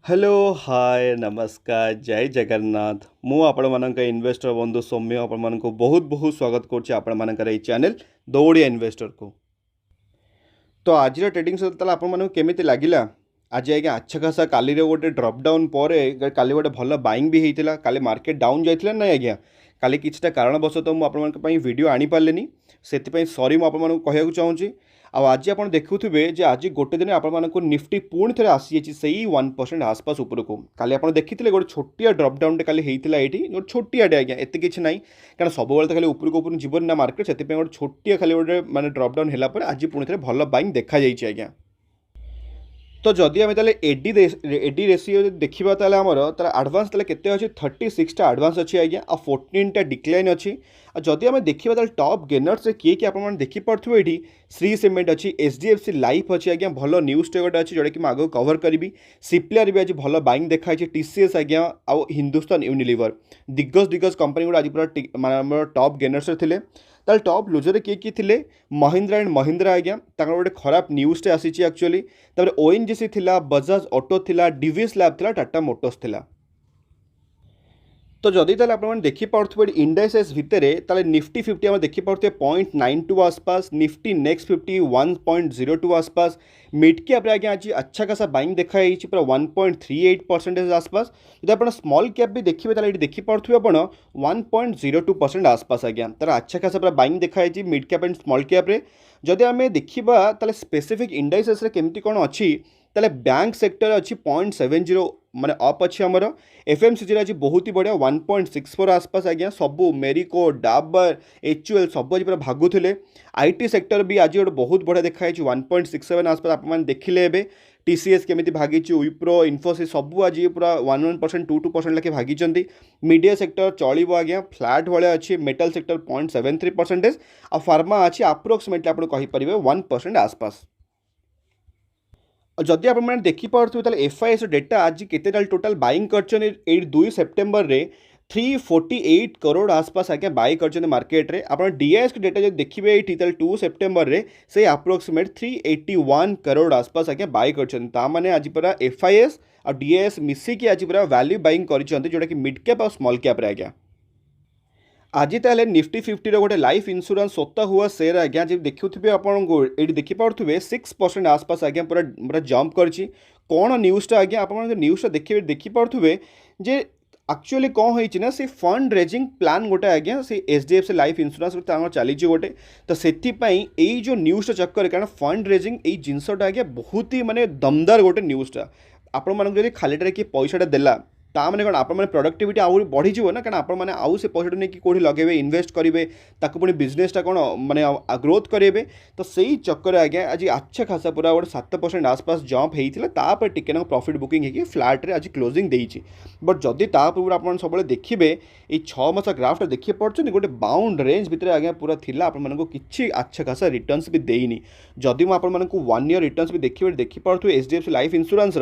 Hello hi नमस्कार जय जगन्नाथ मु आपण मानक इन्वेस्टर बंधु सौम्य आपण मानक बहुत बहुत स्वागत करुच्ची आपण मानकर ये चैनल दौड़िया इन्वेस्टर को। तो आज ट्रेडिंग सहित आपण मानक केमिति लागिला आज आज्ञा अच्छा खासा काली गोटे ड्रप डाउन पर काली गोटे भल बाइंग भी होता काली मार्केट डाउन जाइए ना आज्ञा काली किछटा कारणवशतः मुझे वीडियो आनी पारे से सॉरी मुझे कहूँ चाहूँगी आज आप देखुवे जे आज गोटे दिन आपको निफ्टी पुणी थे आसी से 1% आसपास उपरको काली आप देखी गोटे छोटिया ड्रप डाउन काली होता ये गोटे छोटियाटे आज्ञा एत कि ना कारण सब तो खाली उपरको जीवन ना मार्केट से गोटे छोटिया खाली गोटे माने ड्रप डाउन है आज पुणी थे भल बाइंग देखा जाइए आज्ञा। तो जदि आम एडी रेसीओ देखा ताल तार आडभांस केते अच्छे 36टा आडभांस अच्छी आज्ञा आ 14टा डिक्लाइन अच्छी। जदि आम देखा ताल टॉप गेनर्स किए कि आप देखिपे ये श्री सीमेंट अच्छी एचडीएफसी लाइफ अच्छी आज्ञा भल न्यूज टे गोटे अच्छी जोटा कि आगे कवर करी सीप्लेयर भी आज भल बाइंग देखाई टीसीएस आज्ञा आउ हिंदुस्तान यूनिलिवर दिग्गज दिग्गज कंपनी गुड़ा आज पूरा टॉप गेनर्स थे। ताल टॉप लुजर किए थे महिंद्रा एंड महिंद्रा आज्ञा गोटे खराब न्यूज़ टे आसी एक्चुअली ओएनजीसी थिला बजाज ऑटो थिला डीवीएस लैब थिला टाटा मोटर्स थिला। तो जदि ताले आप देखिपे इंडेक्सेस भितर ताले निफ्टी 50 आम देखिपे 0.92 आसपास निफ्टी नेक्स्ट 50 1.02 आसपास मिड कैप आज्ञा आज अच्छा खासा बाइंग देखाई पूरा 1.38% आसपास। जब आप स्मॉल कैप भी देखिए ये देखिपे आप 1.02% आसपास आज्ञा तार अच्छा खासा पूरा बाइंग देखाई मिड कैप एंड स्मॉल कैप्रे। जदि आम देखा ताले स्पेसिफिक इंडेक्सेस केमती कौन अच्छी ताले बैंक सेक्टर अच्छी 0.70 माने अप अच्छी आमर एफएमसीजी आज बहुत ही बढ़िया 1.64 आसपास आज्ञा सबू मेरिको डाबर एचयूएल सब आज पूरा भागुले। आईटी सेक्टर भी आज गोटे बहुत बढ़िया देखाई 1.67 आसपास आप देखिले एबे टीसीएस केमिति भागी विप्रो इन्फोसिस सबू आज पूरा 1% 2% लेके भागी। मीडिया सेक्टर चलो आज्ञा फ्लैट भाया अच्छी मेटल सेक्टर 0.73% आ फार्मा अच्छी अप्रोक्सीमेटली आप कहीपर 1% आसपास। जदि आप देखिपे एफआईएस डेटा आज केते टोटाल बाइंग कर 2 सेप्टेम्बर रे 348 करोड़ आसपास आज्ञा बाई कर मार्केट रे आप डीआईएस डेटा जब देखिए ये 2 सेप्टेम्बर रे से अप्रोक्सीमेट 381 करोड़ आसपास आज्ञा बाई कर माने आज पूरा एफआईएस और डीआईएस मिसिकी आज पूरा वैल्यू बाइंग कर जोटा कि मिड कैप और स्मॉल कैप आज्ञा। आज ताले निफ्टी 50 गोटे लाइफ इंश्योरेंस स्वतः हुआ शेयर आज्ञा जब देखुवे आपको ये देखिपे 6% आसपास आज्ञा पूरा पूरा जंप करछि कौन न्यूज़टा आज्ञा आप न्यूज़टा देखिपे जे एक्चुअली कौन होइछि ना से फंड रेजिंग प्लान गोटे आज्ञा से एचडीएफसी लाइफ इंश्योरेंस चली गोटे तो से जो न्यूज़टा चक्कर कारण फंड रेजिंग ये जिनसटा आज्ञा बहुत ही माने दमदार गोटे न्यूज़टा आपण मानक खालीटे किए पैसाटा देला ताने कौन आप प्रोडक्टिविटी आउरी बढ़ी ना कारण आप आउ से पैसा नहीं कौटी लगे इन्वेस्ट करेंगे ताकू पुणी बिजनेसटा कौन माने ग्रोथ करेंगे तो सही चक्कर आज्ञा आज अच्छा खासा पूरा गोटे 7% आसपास जंप होता टिके ना प्रॉफिट बुकिंग होगी फ्लैट्रे आज क्लोजिंग देती। बट जदि पूर्व आप सब देखिए ये 6 मास ग्राफ्टा देखिए पड़े गोटे बाउंड रेंज भितर आज्ञा पूरा थिला आपको किसी अच्छा खासा रिटर्न्स भी देनी जदि मुझे 1 ईयर रिटर्न्स भी देखिपे एचडीएफसी लाइफ इंश्योरेंस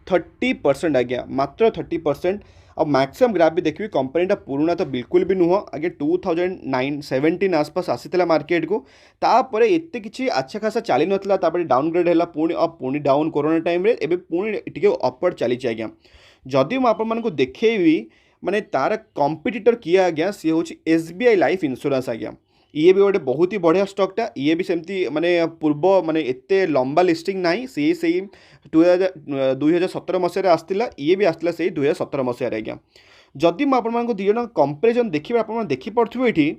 30% आज्ञा मात्र 30% और मैक्सिमम ग्राफ भी देखिए कंपनीटा पुराना तो बिल्कुल भी नुह आगे 2017 आसपास आसी मार्केट को तापर एत कि अच्छा खासा चली नाला डाउनग्रेड है पुणी अप पुणी डाउन कोरोना टाइम रे एबे पुणी टिके अपवर्ड चली आज्ञा। जदि मुझे देखी माने तार कंपिटिटर किए आज्ञा सी हूँ एसबीआई लाइफ इंश्योरेंस आज्ञा ये भी गोटे बहुत ही बढ़िया स्टॉकटा ये भी सेमती माने पूर्व माने एते लंबा लिस्टिंग ना सी से 2017 मसीह आसला ये भी आसला से 2017 मसीह आज्ञा। जदि मुझे दुई जन कंपेरिजन देखिए आप देखिपे ये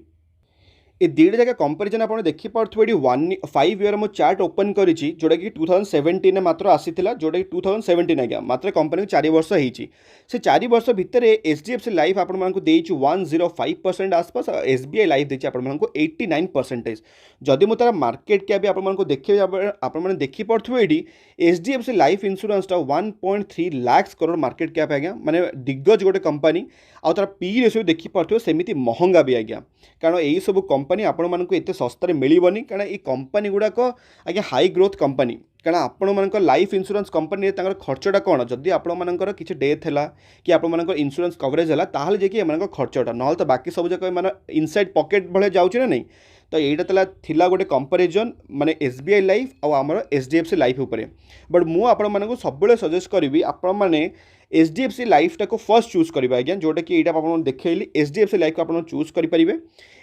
ये दुईटा जगह कंपेरिजन आप देखिपे ये 5 ईयर मो चार्ट ओपन करी जोटा कि 2017 मात्र आसीला जोटा कि 2017 आज्ञा मात्र कंपनी 4 वर्ष होती से 4 वर्ष भितर एचडीएफसी लाइफ आपको 105% आसपास एसबीआई लाइफ देखिए आपको 89%। जदि मुझे तार मार्केट कैप भी आपको देखिए आप देखिपे ये एचडीएफसी लाइफ इंश्योरेंसटा 1.3 लाख करोड़ मार्केट कैप आज्ञा माने दिग्गज गोटे कंपनी आउ तार पी रेशियो देखिपे सेमती महंगा भी आज्ञा कारण यही सब कंपनी आपण मानक एत सस्तार मिलबनी कारण ये कंपनी गुड़ाक आज्ञा हाई ग्रोथ कंपनी कारण आपण मानक लाइफ इंश्योरेंस कंपनी खर्चटा कौन जदि आपर किसी डेथ है कि आपर इंश्योरेंस कवरेज है ताहले जाकि खर्चटा ना तो बाकी सब जगह मान इनसाइड पॉकेट भाई जाऊँगी ना नहीं तो यहाँ थिला गोटे कंपेरिजन माने एसबीआई लाइफ आउ आमर एचडीएफसी लाइफ उपरे बट मु आपण मानक सब सजेस्ट करी आपण मैंने एचडीएफसी लाइफ टाको फर्स्ट चूज करेंगे आज्ञा जोटा कि यहाँ आप देखली एचडीएफसी लाइफ को आप चूज करेंगे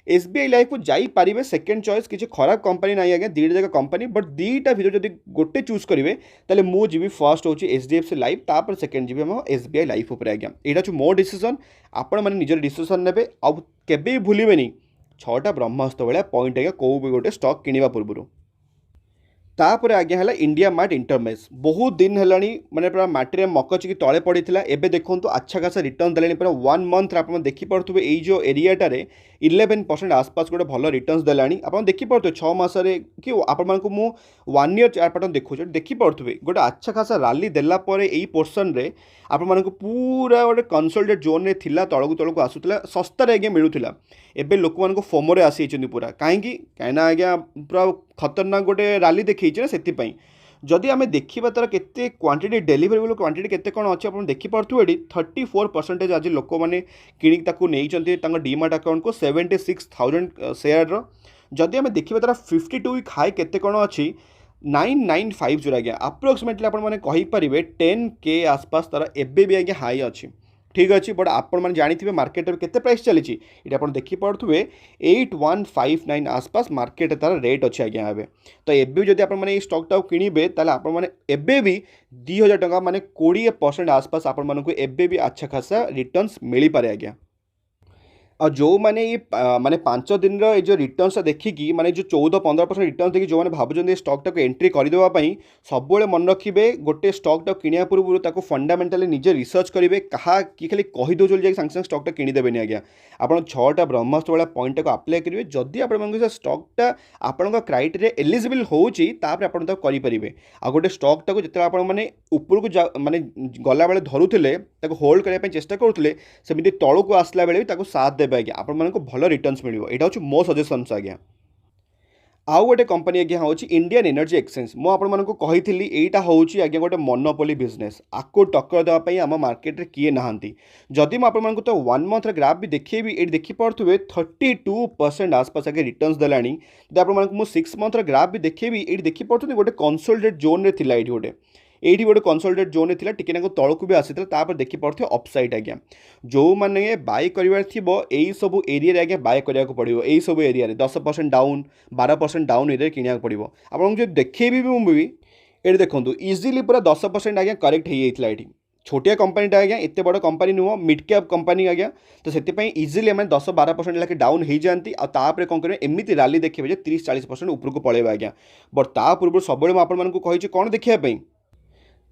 एसबीआई लाइफ को जापारे सेकेंड चॉइस किसी खराब कंपनी ना आज्ञा दीटा जगह कंपनी बट दीटा भर जब गोटे चूज करेंगे तेल मुझे फर्स्ट हूँ एचडीएफसी लाइफ तापर सेकेंड जी आम एसबीआई लाइफ उपर आज्ञा यहाँ हूँ मो डिसीजन आपण मैंने निजर डिसीजन ने आबे भूलें 6टा ब्रह्मास्त्र भाया पॉइंट आज्ञा कौ भी गोटे स्टॉक किणवा पूर्व तापर आज्ञा है इंडिया मार्ट इंटरमेश बहुत दिन है मैंने पूरा मटी मकचिकी तले पड़ी एवं देखो अच्छा खासा रिटर्न देलानी पूरा 1 मंथ आप देखिपे ये जो एरियाटार 11% आसपास गोटे भल रिटर्न देलानी आप देखिपे 6 मसरे कि आपण मु 1 ईयर चार्ट पैटर्न देखुचे देखिपे गोटे अच्छा खासा राली देलापर यही पोर्सन रे आपण पूरा गोटे कनसोलिडेट जोन रे थिला तलकू तलकू आसूला सस्तार आज्ञा मिलूला एबे लोक मानक फोमोरे आसी पूरा कहीं आज्ञा पूरा खतरनाक गोटे राली देखी से जदि आम देखा तार केते क्वांटिटी डेलीवरेबल क्वांटिटी केते कौन अच्छे आप देखिपे ये 34% आज लोक मैंने कि डीमार्ट अकाउंट को 76,000 सेयार जदि आम देखा तार 52 वीक हाई केते कौन अच्छी 9950 आज्ञा अप्रोक्सीमेटली आपरे 10K आसपास तार एबे भी आज्ञा हाई अच्छी ठीक अच्छे बट आपण मैंने जानी मार्केट में केते प्राइस चली ये आप देखिपे 8159 आसपास मार्केट तार रेट अच्छे आज्ञा एवं तो एबे जब आप स्टॉकटा किणवे ताले आप एबे भी 2000 टका माने 20% आसपास आपण एबे भी अच्छा खासा रिटर्न्स मिल पारे आज्ञा और जो मैंने ये माने 5 दिन जो रिटर्न्स देखिकी माने जो 14-15% रिटर्न देखिए जो मैंने भावुँ स्टॉकटा को एंट्री करदेवाई सब मन रखिए गोटे स्टॉकटा किणा पूर्व फंडामेंटाली निजे रिसर्च करेंगे क्या कि खाली कहीदे सागे सागे स्टॉकटा किणीदेवे आज्ञा आप 6टा ब्रह्मास्त्र वाला पॉइंट को अप्लाई करेंगे जदि आप स्टॉकटा आपण क्राइटेरिया एलिजिबल होपर आप करेंगे आ गोटे स्टॉकटा को जिते आपने उपरको माने गला बेले धरुले होल्ड करने चेष्टा करुले सेमती तलू आसला बेले भी साथ देवे आज्ञा आपण भल रिटर्न्स मिल यहाँ हूँ मो सजेशन्स आज्ञा आउ गोटे कंपनी आज्ञा हूँ इंडियन एनर्जी एक्सचेंज मु आपको कही यहाँ हूँ आज्ञा गोटे मोनोपोली बिजनेस आपको टक्कर देवाई आम मार्केट में किए नहांती जदि मुझे तो 1 मंथ ग्राफ भी देखिए ये देखिपे 32% आसपास आगे रिटर्न्स देलानी जब आपको 6 मंथ ग्राफ भी देखिए ये देखिपे गोटे कंसोलिडेट जोन रे थिला ये गोटे यही गोटे कंसोलिडेट जोन थी टिके तलू भी आसी देखिपे अपसाइड आज्ञा जो मैंने बाय करार थी यही सब एरिया आज्ञा बाय करा पड़ो यही सब एरिया 10% डाउन 12% डाउन एरिया किणा पड़ो आप देखेबी भी ये देखो इजिली पूरा 10% आज्ञा करेक्ट हो जाता है छोटिया कंपनीटा आज्ञा एत बड़ कंपनी नुह मिड कैप कंपनी आज्ञा तो से इजिली आम 10-12% लाखे डाउन हो जाती आपर कौन करेंगे एमती राली देखिए 30-40% उपरको पलैबा आज्ञा बट ता पूर्व सब आपको कौन देखापी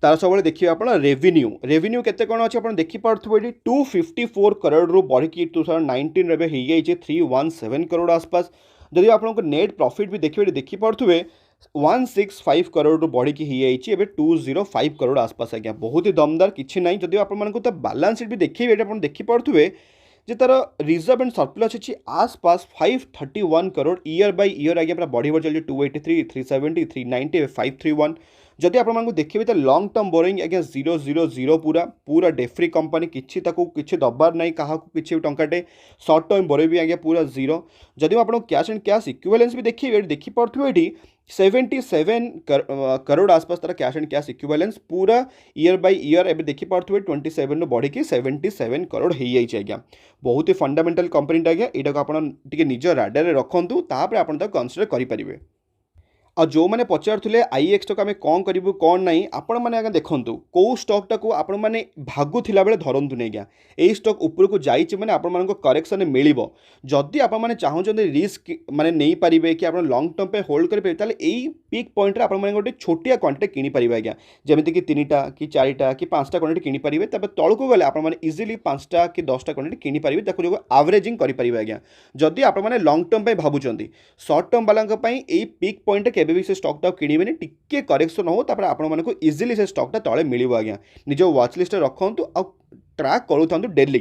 तार सब देखिए आप रेवेन्यू केते कौन अच्छे आप देखिपे ये 254 करोड़ रु बढ़ी 2019 रे हो 317 करोड़ आसपास जदि आपको नेट प्रॉफिट भी देखिपे 165 करोड़ रु बढ़ी हो 205 करोड़ आसपास आज्ञा बहुत ही दमदार किसी ना जब आपको तो बैलेंस शीट भी देखिए ये देखिपे जे तार रिजर्व एंड सरप्लस अच्छी आसपास 531 करोड़ ईयर बाय ईयर आज्ञा पूरा बढ़ी चलिए 283 370 390 531 जदि आपको देखिए तो लॉन्ग टर्म बोरिंग आज्ञा 000 पूरा पूरा डेफ्री कंपनी किसी दबार ना क्या किसी टंकाटे सर्ट टर्म बोरे भी आज्ञा पूरा जीरो जदि आपको कैश एंड कैश इक्विवेलेंस भी देखिए देखिपे ये 77 करोड़ आसपास तार कैश एंड कैश इक्विवेलेंस पूरा ईयर बाय ईयर एवं देखिपे 27 बढ़ी 77 करोड़ हो जाए आज्ञा बहुत ही फंडामेंटल कंपनीटा आज्ञा यहाँ को आप निज राडार रखुँ तापर आप कनसीडर करेंगे और जो मैंने पचारे आईएक्स टक आम कौन करूँ कौन ना आपण मैंने आगे देखूँ कौ स्टॉकटा को आपण मैंने भागुला बेले धरतु नहीं आज्ञा यही स्टॉक उपरको जाइए आप करेक्शन मिल जदि आप चाहते रिस्क माने नहीं पारे कि आप लंग टर्म पे होल्ड करेंगे यही पिक पॉइंट आप गोटे छोटिया क्वांटिटी किनीपारे आज्ञा जमीती कि 3टा कि 4टा कि 5टा क्वांटिटी किनीपारे तौक गले आप इजिली 5टा कि 10टा क्वांटिटी किनीपारे जो आवरेजिंग करेंगे आज्ञा जदि आप लंग टर्म पे भावुंट सर्ट टर्म वाला यही पिक पॉइंट केबे भी से स्टॉकटा किणवे टिके करेक्शन हो तापर आपको इजिली से स्टॉकटा तले मिल आज्ञा निज वाच लिस्ट रखुँ आ ट्रैक करूँ डेली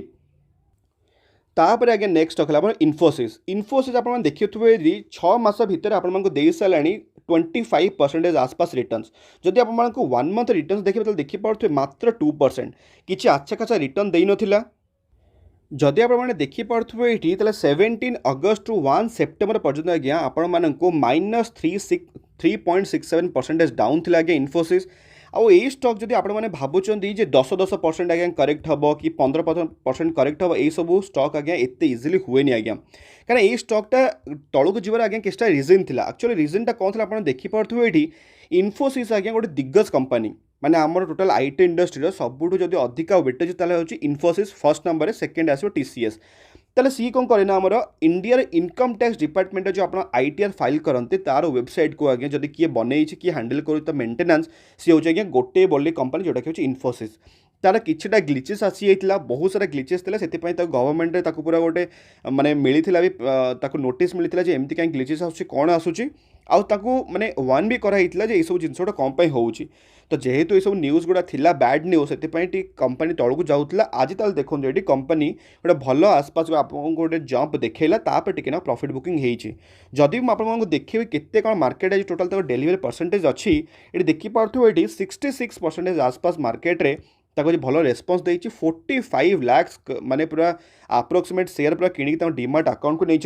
तापर आगे नेक्स्ट रखा इन्फोसिस आप देखिए 6 मास भितर आपको दे सारा 25% आसपास रिटर्न्स जदि आपको 1 मंथ रिटर्न्स देखिए तो देखिपे मात्र 2% किसी अच्छा खासा रिटर्न दे नथिला जदि आपने देखिपे ये 17 अगस्ट रु 1 सेप्टेम्बर पर्यटन आज्ञा आपण मानक माइनस 3.67% डाउन थी आज्ञा इन्फोसिस आउ यही स्टक जब आप भावुंट जे 10% आज्ञा करेक्ट हम कि 15% करेक्ट हम यही सब स्टक आज्ञा एत इजिली हुए आज्ञा कहीं ये स्टकटा तौक जीवर आज्ञा किसी रिजन थी एक्चुअली रिजनटा कौन थी आप देखिपे ये इन्फोसिस आज्ञा गोटे दिग्गज कंपनी माने आमर टोटाल आईटी इंडस्ट्री सबुठू जब अधिक वेटेज ताले होची इन्फोसिस फर्स्ट नंबर सेकेंड आसो टीसीएस ताले सी कौन करे ना आमर इंडिया इनकम टैक्स डिपार्टमेंट जो आप आईटीआर फाइल करते तार वेबसाइट को आगे जब किए बनई किए हैंडल कर मेंटेनेंस सी हूँ आज्ञा गोटे बोली कंपनी जोटा कि इन्फोसिस तार किछिटा ग्लिचेस आसी जाइतिला बहुत सारा ग्लिचेस थिला सेतिपई त गवर्नमेंट ताकू पूरा गोटे माने मिलिथिला भी ताकू नोटिस मिलिथिला जे एमती काई ग्लिचेस आसुची कोन आसुची आउ ताकू माने वन भी कराइथिला जे ए सब जिनसोटा कम पई होउची तो जेहेतु ये सब न्यूज़ गुड़ा थिला बैड न्यूज़ से कंपनी तौक जाऊला आज ताल देखो ये कंपनी गोटे भल आसपास आपको गोटे जंप देखला तापर टिके प्रॉफिट बुकिंग होती जदि मुझे देखिए केते कौन मार्केट आज टोटाल डेलीवरी परसेंटेज अच्छी ये देखिपे ये 66% आसपास मार्केट रे ताको भल रेस्पन्स देती 45 लाख माने पूरा आप्रोक्सीमेट शेयर पूरा किणिक डीमार्ट अकाउंट को नहीं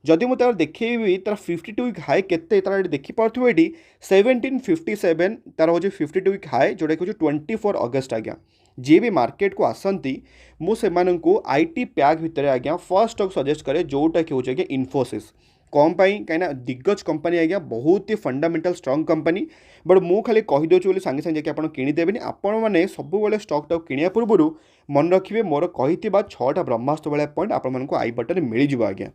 जदि मुझे देखी तार 52 वीक हाई केते तार देखिपे ये 1757 तार हूँ 52 वीक हाई जोटा कि 24 अगस्ट आज्ञा जी भी मार्केट को आसती मुझे आईटी पैक भितर आज्ञा फर्स्ट स्टॉक सजेस्ट करे जोटा कि हूँ आज्ञा इन्फोसिस कौन कहीं दिग्गज कंपनी आज्ञा बहुत ही फंडामेंटल स्ट्रंग कंपनी बट मु खाली कहीदे सांगे सांगे जाकि आप किदेनि आपण मैंने सब स्टक टाक कि पूर्व मन रखिए मोर कही 6टा ब्रह्मास्त्र भाया पॉइंट आप आई बटन मिल जाव आज्ञा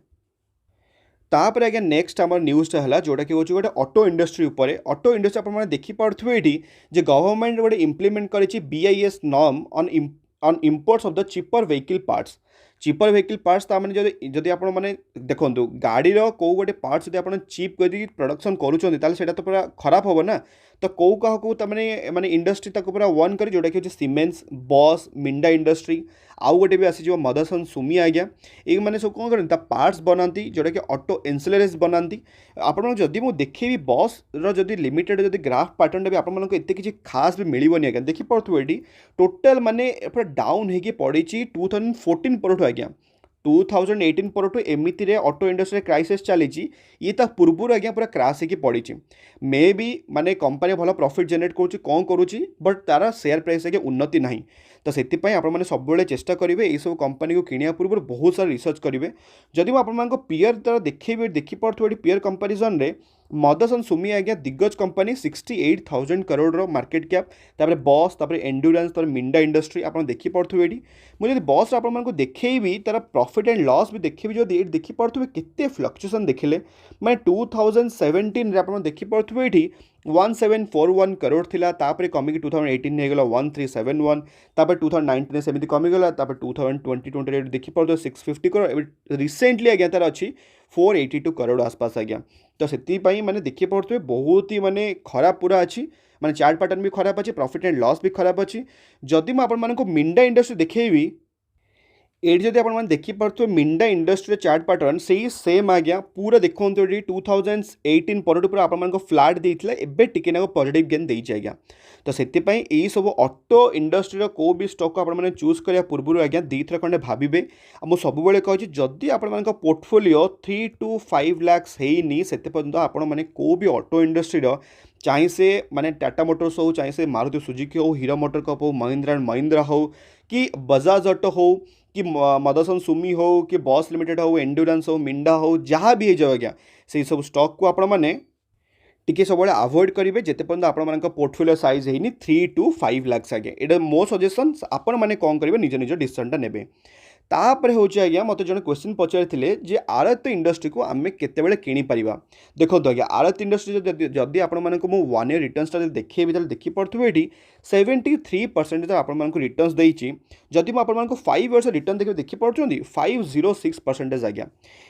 तापर आज्ञा नेक्स्ट आम न्यूज़टा है जोटा कि हूँ गोटे ऑटो इंडस्ट्री उपर ऑटो इंडस्ट्री आप देखिपे ये गवर्नमेंट गोटे इम्प्लीमेंट कर BIS norm on imports of the cheaper vehicle parts cheaper vehicle parts ताने जदि आप मैंने देखो गाड़ी कौ गोटे पार्ट्स जब आप चीप कर प्रोडक्शन करूँ तो पूरा खराब हम ना तो कौ क्या माने इंडस्ट्री तक पूरा वन कर जोटा कि सीमेंस बस मिंडा इंडस्ट्री आउ गोटे भी आसी मदरसन सुमी आज्ञा ये मैंने सब कौन करते पार्ट्स बनाती जोटा कि ऑटो इन्सुलेंस बनाती आपड़ जदि मुझे देखी बस रदि लिमिटेड जब ग्राफ पैटर्न भी आपको एत किसी खास भी मिलनी आज्ञा देखिपे ये टोटाल माने पूरा डाउन होगी पड़ी 2014 पर आज्ञा 2018 पर एमती रे ऑटो इंडस्ट्री क्राइसिस चली ये पूर्व आज्ञा पूरा क्राश होगी पड़ी मे बी माने कंपनी भल प्रॉफिट जनरेट करुँच कौन करुँच बट तार शेयर प्राइस आज्ञा उन्नति ना तो से आपने सब चेष्टा करेंगे ये सब कंपनी को किनिया पूर्व बहुत सारा रिसर्च करेंगे जदि मुझे पीयर तार देखिपे पीयर कंपारिजन रे मदरसन सुमी आज्ञा दिग्गज कंपनी 68,000 करोड़ मार्केट कैप तापर बस तापर एंडुरेंस तापर मिंडा इंडस्ट्री आप देखिपे ये मुझे बस आपको देखी तार प्रॉफिट एंड लॉस भी देखी जो देखिपे केते फ्लक्चुएसन देखिले मैं 2017 आप देखिपे ये 1741 करोड़ थिला तापर कमिक 2018 होगा 1371 तापर 2019 सेमती कमिगला तापर 2020 देखिपे 650 करोड़ रिसेंटली आज्ञा तार अच्छी 482 करोड़ आसपास आज्ञा तो से माने देखिए बहुत ही माने खराब पूरा अच्छी माने चार्ट पैटर्न भी खराब अच्छी प्रॉफिट एंड लॉस भी खराब अच्छी जदि मुझे मिंडा इंडस्ट्री देखी ये जब आप देखिपे मिंडा इंडस्ट्री चार्ट पैटर्न से सेम आज्ञा पूरा देखो 2018 पर आप फ्लैट देता है टिके ना पॉजिटिव गेन देती आज्ञा तो से सब ऑटो इंडस्ट्री को भी स्टॉक को आप चूज करा पूर्व आज्ञा दी थर खंडे भावे मुझे सब कही जदि आप पोर्टफोलियो 3 to 5 लाख होनी से आपने को भी ऑटो इंडस्ट्री चाहे से माने टाटा मोटर्स हो चाहे से मारुति सुजुकी हो हीरो मोटर कप हो महिंद्रा एंड महिंद्रा हो कि बजाज ऑटो हो कि मदरसन सुमी हो कि बस लिमिटेड हो एंडुरेंस हो मिंडा हो जहाँ भी हो आज्ञा से सब स्टॉक को आपण मैंने टिके सब अवॉइड करेंगे जिते पर्यटन आप पोर्टफोलियो साइज है 3 to 5 लाख आज्ञा ये मो सजेसन आपण मैंने कौन करेंगे निज निज डिसीजनटा ने तापर हूँ आज्ञा मत जो क्वेश्चन पचारे जे आरत इंडस्ट्री को आम केतबेले किपर देखो आज्ञा आरत इंडस्ट्री जदि आपण मानक मु 1 ईयर रिटर्नटा देखिए देखिपे ये 73% आपको रिटर्न्स देती जदि मुझे 5 इयर्स रिटर्न देखिपे 506% आज्ञा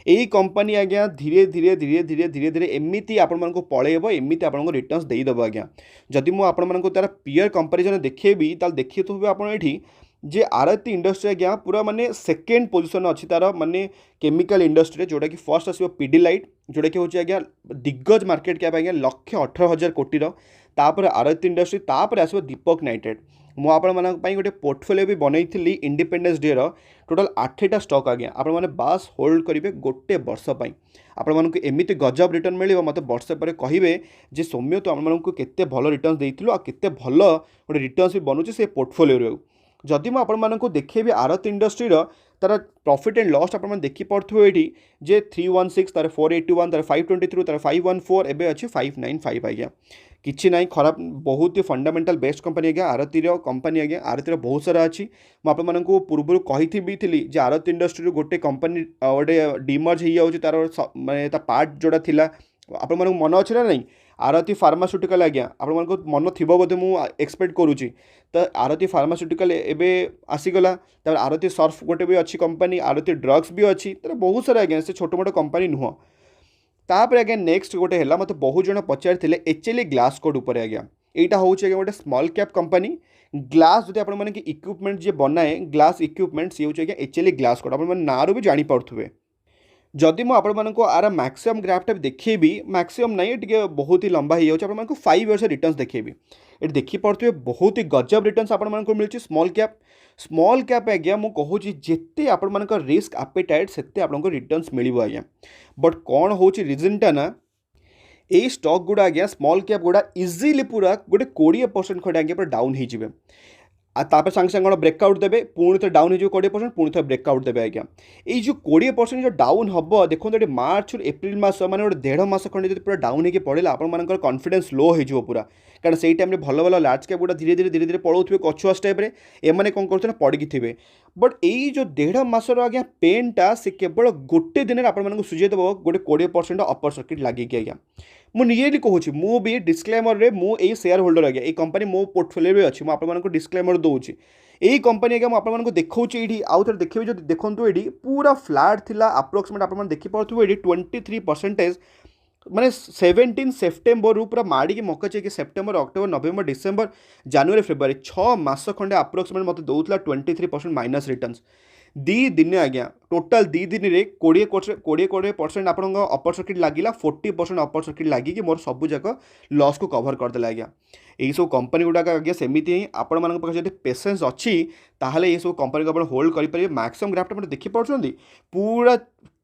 यही कंपनी आज्ञा धीरे धीरे धीरे धीरे धीरे धीरे एमती आपको पलैब एमती आपको रिटर्न्स देदेव आज्ञा जदि मुझे तार पीयर कंपारिजन देखेबी देखिए तो ये जे आरती इंडस्ट्री आज्ञा पूरा माने सेकेंड पोजिशन अच्छी तार माने केमिकल इंडस्ट्री जोटा कि फर्स्ट आसो पिडिलाइट जोटा कि हूँ आज्ञा दिग्गज मार्केट कैप आज्ञा 1,18,000 कोटी तापर आरती इंडस्ट्री तापर आसो दीपक नाइट्रेट गोटे पोर्टफोलियो भी बनई इंडिपेंडेंस डे टोटाल 8टा स्टॉक आज्ञा आपण मैंने बास होल्ड करेंगे गोटे वर्ष आपण मानक एमती गजब रिटर्न मिल मत वर्षे पर कहे जे सौम्य तो आम मानक केते भल रिटर्न देइथिलु आ केते भल गोटे रिटर्न्स भी बनूचे से पोर्टफोलियो जदि मुझे आपण मानक देखेबी आरती इंडस्ट्रीर तार प्रॉफिट एंड लॉस आप देखी पड़े ये जे 316 तार 481 तार 523 तार 514 एवं अच्छी 595 आज्ञा किसी ना खराब बहुत ही फंडामेंटल बेस्ट कंपनी आज्ञा आरती कंपनी आज्ञा आरती बहुत सारा अच्छी मुझे पूर्व कही जे आरती इंडस्ट्री गोटे कंपनी गोटे डिमर्ज हो तार माने पार्ट जोड़ा थिला आप मन अच्छे ना नहीं आरती फार्मास्यूटिकल आज्ञा आपण मन थी बोधे मुझे एक्सपेक्ट करुँची तो आरती फार्मास्यूटिकल एवं आसीगला तर आरती सर्फ गोटे भी अच्छी कंपनी आरती ड्रग्स भी अच्छी तर बहुत सारा आज्ञा से छोट मोट कंपनी नुह तापर आज्ञा नेक्स्ट गोटे है मत बहुत जन पचारि एचएलई ग्लास कोड उपर आज्ञा यहाँ हूँ आज्ञा गोटे स्मॉल कैप कंपनी ग्लास जो आप इक्विपमेंट जी बनाए ग्लास इक्विपमेंट सी हूँ आज्ञा एचएलई ग्लास कोड आप नारू भी जापे जदि मुझे आपण मानक आर मैक्सिमम ग्राफटा देखी मैक्सिमम नहीं टे बहुत ही लंबा हो जाए आप 5 इयर्स रिटर्न्स देखी ये देखिपे बहुत ही गजब रिटर्न्स आपण मिलूँ स्मॉल कैप आज्ञा मुझे कहूँ जिते आपण रिस्क एपेटाइट से आपको रिटर्न्स मिल आज्ञा बट कौन हो रिजनटा ना ये स्टॉक गुड़ा आज्ञा स्मॉल कैप गुड़ा इजिली पूरा गोटे 20% खंडे आज्ञा पूरा डाउन हो तापर सांगे सांगे ब्रेकआउट देवे पुणी थे डाउन हो 20% पुणी थे ब्रेकआउट देवे आज्ञा ये 20% जो डाउन हम देखो ये मार्च और एप्रिल मास मैंने गोटे 1.5 मास खंडे पूरा डाउन हो पड़ा आप कॉन्फिडेंस लो हो पूरा कारण से टाइम भल भल लार्ज कैप गुड़ा धीरे धीरे पड़ोथे कछुआ स्टेप्रे एमने कौन करते पड़ी थे बट यही जो 1.5 मासर आज्ञा पेनटा से केवल गोटे दिन में आपको सुझेदेव गोटे 20% अपर सर्किट लगे आज्ञा मुझे कहूँ मुझे डिस्क्लेमर रे मुझे शेयर होल्डर आज्ञा ये कंपनी मो पोर्टफोलियो में अच्छी मुझे डिस्क्लेमर दूसरी यही कंपनी आज्ञा मुझे देखा ये आउ थे देखिए जो देखो ये पूरा फ्लैट थिला अप्रोक्सीमेट आप देखिपे ये 23% माने 17 सेप्टेम्बर रू पूरा माड़ी मका कि सेप्टेम्बर अक्टोबर नवेम्बर डिसेम्बर जनवरी फेब्रुआरी 6 मास खंडे अप्रोक्सीमेट मत दूसरा 23% माइनस रिटर्न्स दी दिन आज्ञा टोटाल दी दिन में 20% आप अपर सर्किट लगे 40% अपर सर्किट लगे मोर सबू जाक लॉस को कवर करदे आज्ञा यही सब कंपनी गुड़ाक आज्ञा सेमती ही आपण पाखे पेसेंस अच्छी ताहले ये सब कंपनी को होल्ड करेंगे मैक्सिमम ग्राफ्ट देखिपे पूरा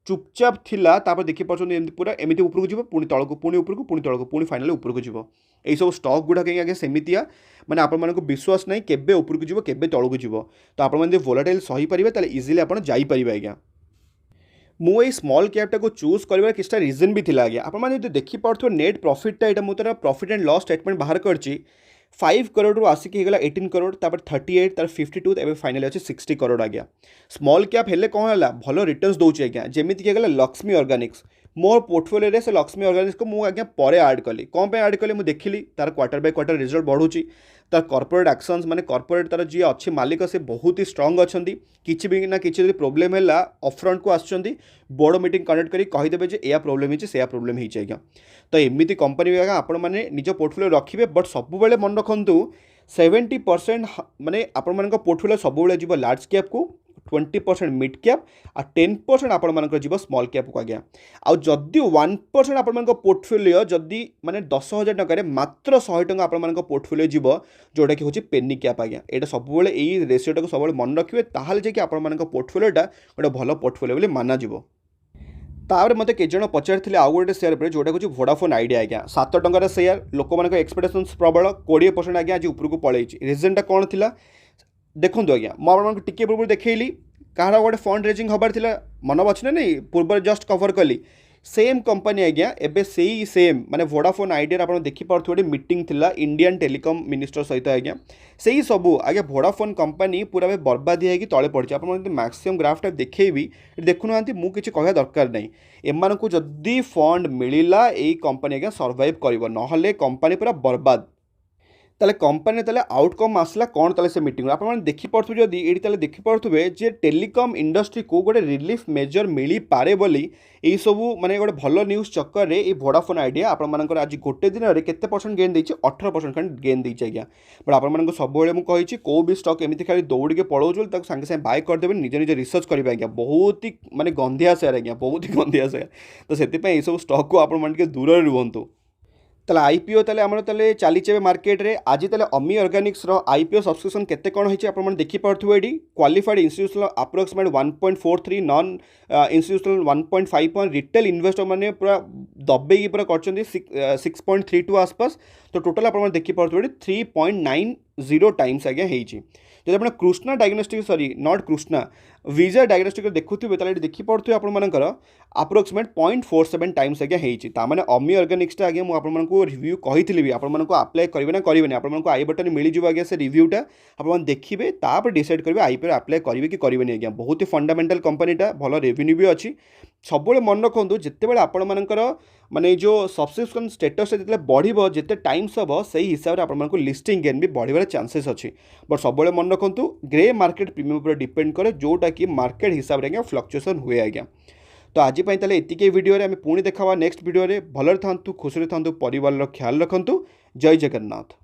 चुपचाप थिला तापर देखिपे पूरा एमती उपरको जीव पुणी तलक पुणी उपरको पुणी तलक पुणी फाइनाली उपरको जीव यही सब स्टॉक गुड़ाक आज्ञा सेमतिया माने आपण मानक विश्वास नहीं केबे उपरको जीव केबे तलक जीव तो आपण माने वोलेटाइल सही पारिबे ताले इजीली आपण जाई परिबे आज्ञा मुझे स्मॉल कैपटा को चूज कर किसी रिजन भी थिला आज्ञा आपण माने देखि पार्थो नेट प्रॉफिटटा एटा मुझे प्रॉफिट एंड लॉस स्टेटमेंट बाहर करछि 5 करोड़ रू आसिक होगा 18 करोड़ तापर 38 तार 52 एवं फाइनल अच्छे 60 करोड़ आज्ञा स्मॉल कैप हेल्ले कौन है भल रिटर्न्स दूसरी आज्ञा जमीक होगा लक्ष्मी ऑर्गेनिक्स मोर पोर्टफोलियो से लक्ष्मी ऑर्गेनिक्स को मुझे आज्ञा पर ऐड कली कौन पे ऐड कली मुझे देखिली तार क्वार्टर बाय क्वार्टर रिजल्ट बढ़ुची तार कॉर्पोरेट एक्शंस माने कॉर्पोरेट तार जी अच्छी मालिक से बहुत ही स्ट्रांग अच्छा किसी भी ना किसी प्रोब्लेम है अपफ्रंट को आसुँच बोर्ड मीटिंग कंडक्ट करी कहीदेवे जे या प्रोब्लेम होती से प्रोब्लेम होगी आज्ञा तो एमती कंपनी आज्ञा आपण मैंने निज पोर्टफोलियो रखिए बट सब मन रखु 70% माने आपण पोर्टफोलियो सब जीव लार्ज कैप को 20% मिड कैप आ 10% आपण जीव स्मॉल कैप को आज्ञा आदि 1% आपण पोर्टफोलियो जदि माने 10,000 टकर मात्र 100 टका आपण पोर्टफोलियो जीव जोटा कि हूँ पेनी कैप आज्ञा यहाँ सब यही रेसीोटा को सब मन रखिए ताहले जाकि आपण पोर्टफोलियोटा गोटे भल पोर्टफोलियो बोली माना जीव तापर मत के जन पचारि आउ गोटे शेयर पर जोटा हूँ वोडाफोन आइडिया आज्ञा 7 टंकार शेयर लोक मान एक्सपेक्टेशंस प्रबल 20% आज्ञा आज उपरको पलैछि रिजनटा कौन थिला देखो आज्ञा मुझे टिके पूर्व देखली कहाँ गोटे फंड रेजिंग हबार थिला मन अच्छे ना नहीं पूर्व जस्ट कवर कली सेम कंपनी आज्ञा एबे सेही सेम माने वोडाफोन आइडिया आप देखिपे मीटिंग थिला इंडियन टेलीकॉम मिनिस्टर सहित आज्ञा से सबू आज्ञा वोडाफोन कंपनी पूरा बर्बाद होगी तले पड़ी आप मैक्सिमम ग्राफ्टा देखी देखुना मुझे कहवा दरकार नहीं एम को जदि फंड मिलला यही कंपनी आज्ञा सर्वाइव कर ना कंपनी पूरा बर्बाद ताले कंपनी ताले आउटकम आसला कौन ताले से मीटिंग आप देखिपे जदि ये ताले देखिपे जे टेलीकॉम इंडस्ट्री को गोटे रिलीफ मेजर मिल पारे बोली यही सबू माने गोटे भल न्यूज चक्कर में ये वोडाफोन आइडिया आप आज गोटे दिन में केते परसेंट गेन देछि 18% खंड गेन देछि आज्ञा बट आप सब मुझे कौ भी स्टॉक एमती खाली दौड़ के पड़ोचु सागे सागे बाय करदे निज निज रिसर्च करेंगे आज्ञा बहुत ही माने गंधिया शेयर आज्ञा बहुत ही गंधिया शेयर तो से सब स्टॉक को आप दूर रुहतु তাহলে আইপিও তাহলে আমার তাহলে চালিছে ଏବେ মার্কেটরে আজি তাহলে অমি অর্গানিক্সর আইপিও সবস্ক্রিপশন কেতে কোণ হয়েছে আপনার দেখিপারে এটি ক্বালিফাইড ইনস্টিट्यूशनल আপ্রক্সিমেট 1.43 নন ইনস্টিट्यूशनल 1.5 রিটেল ইনভেস্টর মানে পুরা দবেইকি পুরা করছেন 6.32 आसपास तो टोटाल আপনার দেখিপারে এটি 3.90 টাইমস আজ্ঞা হয়েছে যদি আপনার Krishna diagnostic sorry not Krishna Vijay diagnostic देखुवे ताले देखिपे आपर आप्रोक्सीमेट 0.47 टाइम्स आज्ञा होती ताने अमी अर्गानिक्स आज्ञा मुझे रिव्यू कही भी आपको आप्लाय करेंगे ना करेंगे आपको आई बटन मिल जाए आज्ञा से रिव्यूटा आप देखिए तापर डिसाइड करेंगे आईपी आप्लाय करेंगे कि करेंगे आज्ञा बहुत ही फंडामेंटल कंपनीटा भल रेवेन्यू भी अच्छी सब मन रखुद जिते आपण मानकर माने जो सब्सक्रिप्शन स्टेटस जिते बढ़ जिते टाइम्स हम से हिसाब से आपको लिस्टिंग गेन भी बढ़िया चांसेस अच्छी बट सब मन रखुद ग्रे मार्केट प्रीमियम पर डिपेंड करे जोटा कि मार्केट हिसाब से फ्लक्चुएसन हुए आज्ञा तो आज एतिके वीडियो आम पुणी देखा नेक्स्ट वीडियो भलरे था खुशी था परिवार ख्याल रखु जय जगन्नाथ।